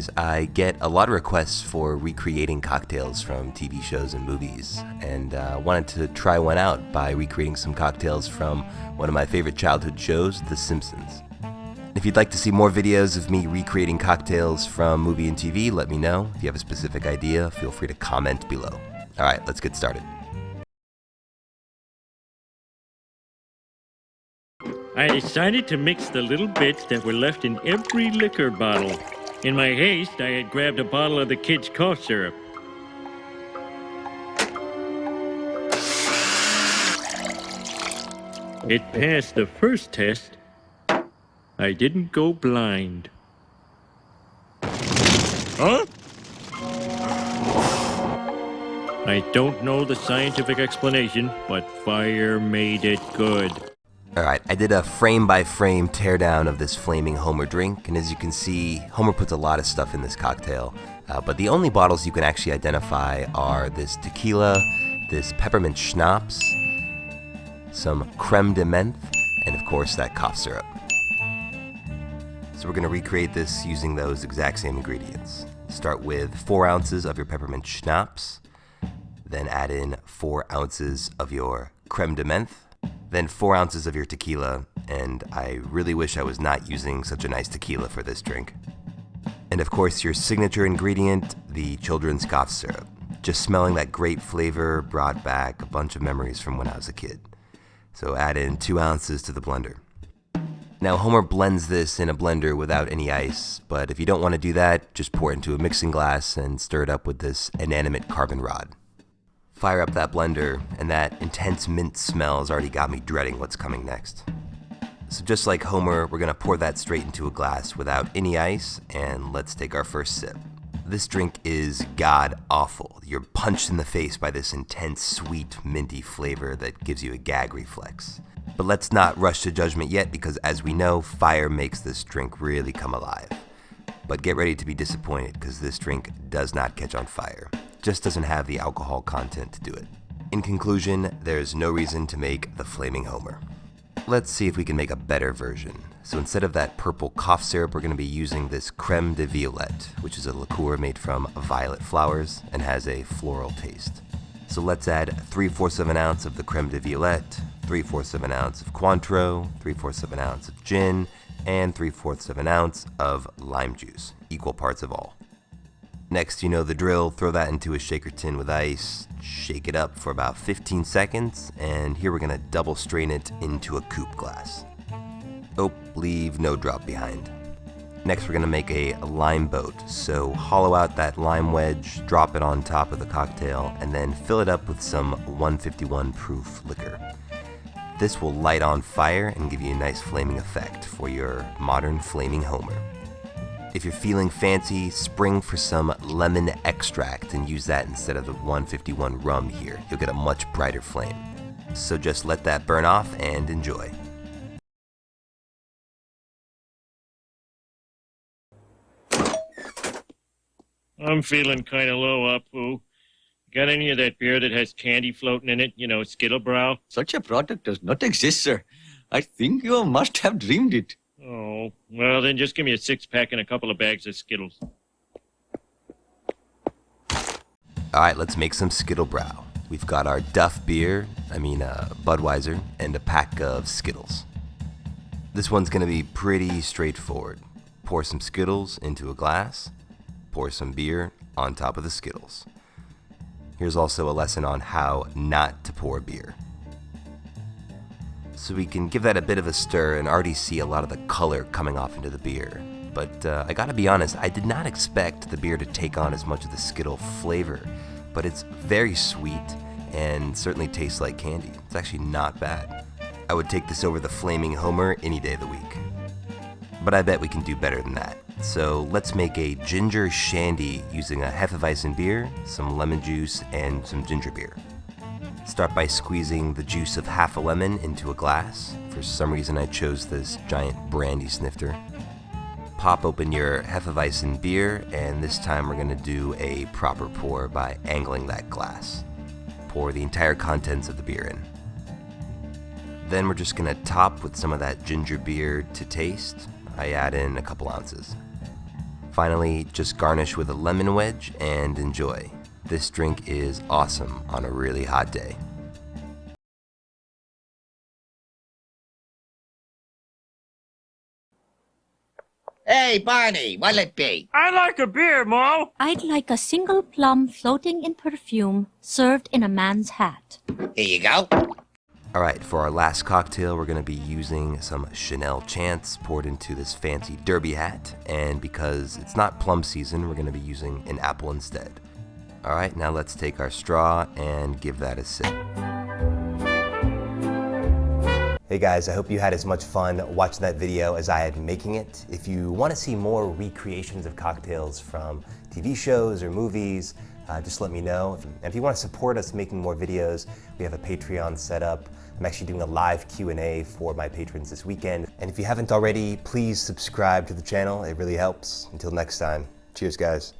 guys, I get a lot of requests for recreating cocktails from TV shows and movies, and wanted to try one out by recreating some cocktails from one of my favorite childhood shows, The Simpsons. If you'd like to see more videos of me recreating cocktails from movie and TV, let me know. If you have a specific idea, feel free to comment below. Alright, let's get started. I decided to mix the little bits that were left in every liquor bottle. In my haste, I had grabbed a bottle of the kids' cough syrup. It passed the first test. I didn't go blind. Huh? I don't know the scientific explanation, but fire made it good. Alright, I did a frame-by-frame teardown of this Flaming Homer drink, and as you can see, Homer puts a lot of stuff in this cocktail, but the only bottles you can actually identify are this tequila, this peppermint schnapps, some creme de menthe, and of course that cough syrup. So we're going to recreate this using those exact same ingredients. Start with 4 ounces of your peppermint schnapps, then add in 4 ounces of your creme de menthe, then 4 ounces of your tequila, and I really wish I was not using such a nice tequila for this drink. And of course your signature ingredient, the children's cough syrup. Just smelling that great flavor brought back a bunch of memories from when I was a kid. So add in 2 ounces to the blender. Now Homer blends this in a blender without any ice, but if you don't want to do that, just pour it into a mixing glass and stir it up with this inanimate carbon rod. Fire up that blender, and that intense mint smell has already got me dreading what's coming next. So just like Homer, we're gonna pour that straight into a glass without any ice, and let's take our first sip. This drink is god-awful. You're punched in the face by this intense, sweet, minty flavor that gives you a gag reflex. But let's not rush to judgment yet, because as we know, fire makes this drink really come alive. But get ready to be disappointed, because this drink does not catch on fire. Just doesn't have the alcohol content to do it. In conclusion, there's no reason to make the Flaming Homer. Let's see if we can make a better version. So instead of that purple cough syrup, we're going to be using this creme de violette, which is a liqueur made from violet flowers and has a floral taste. So let's add 3/4 of an ounce of the creme de violette, 3/4 of an ounce of Cointreau, 3/4 of an ounce of gin, and 3/4 of an ounce of lime juice, equal parts of all. Next, you know the drill, throw that into a shaker tin with ice, shake it up for about 15 seconds, and here we're gonna double strain it into a coupe glass. Oh, leave no drop behind. Next we're gonna make a lime boat, so hollow out that lime wedge, drop it on top of the cocktail, and then fill it up with some 151 proof liquor. This will light on fire and give you a nice flaming effect for your modern Flaming Homer. If you're feeling fancy, spring for some lemon extract and use that instead of the 151 rum here. You'll get a much brighter flame. So just let that burn off and enjoy. I'm feeling kind of low, Apu. Got any of that beer that has candy floating in it? You know, Skittlebräu? Such a product does not exist, sir. I think you must have dreamed it. Oh, well then just give me a 6-pack and a couple of bags of Skittles. Alright, let's make some Skittlebräu. We've got our Duff beer, Budweiser, and a pack of Skittles. This one's gonna be pretty straightforward. Pour some Skittles into a glass, pour some beer on top of the Skittles. Here's also a lesson on how not to pour beer. So we can give that a bit of a stir and already see a lot of the color coming off into the beer. But I gotta be honest, I did not expect the beer to take on as much of the Skittle flavor, but it's very sweet and certainly tastes like candy. It's actually not bad. I would take this over the Flaming Homer any day of the week. But I bet we can do better than that. So let's make a ginger shandy using a Hefeweizen beer, some lemon juice, and some ginger beer. Start by squeezing the juice of half a lemon into a glass. For some reason I chose this giant brandy snifter. Pop open your Hefeweizen beer, and this time we're gonna do a proper pour by angling that glass. Pour the entire contents of the beer in. Then we're just gonna top with some of that ginger beer to taste. I add in a couple ounces. Finally, just garnish with a lemon wedge and enjoy. This drink is awesome on a really hot day. Hey, Barney, what'll it be? I like a beer, Mo. I'd like a single plum floating in perfume served in a man's hat. Here you go. Alright, for our last cocktail, we're going to be using some Chanel Chance poured into this fancy derby hat. And because it's not plum season, we're going to be using an apple instead. Alright, now let's take our straw and give that a sip. Hey guys, I hope you had as much fun watching that video as I had making it. If you want to see more recreations of cocktails from TV shows or movies, just let me know. And if you want to support us making more videos, we have a Patreon set up. I'm actually doing a live Q&A for my patrons this weekend. And if you haven't already, please subscribe to the channel. It really helps. Until next time, cheers guys.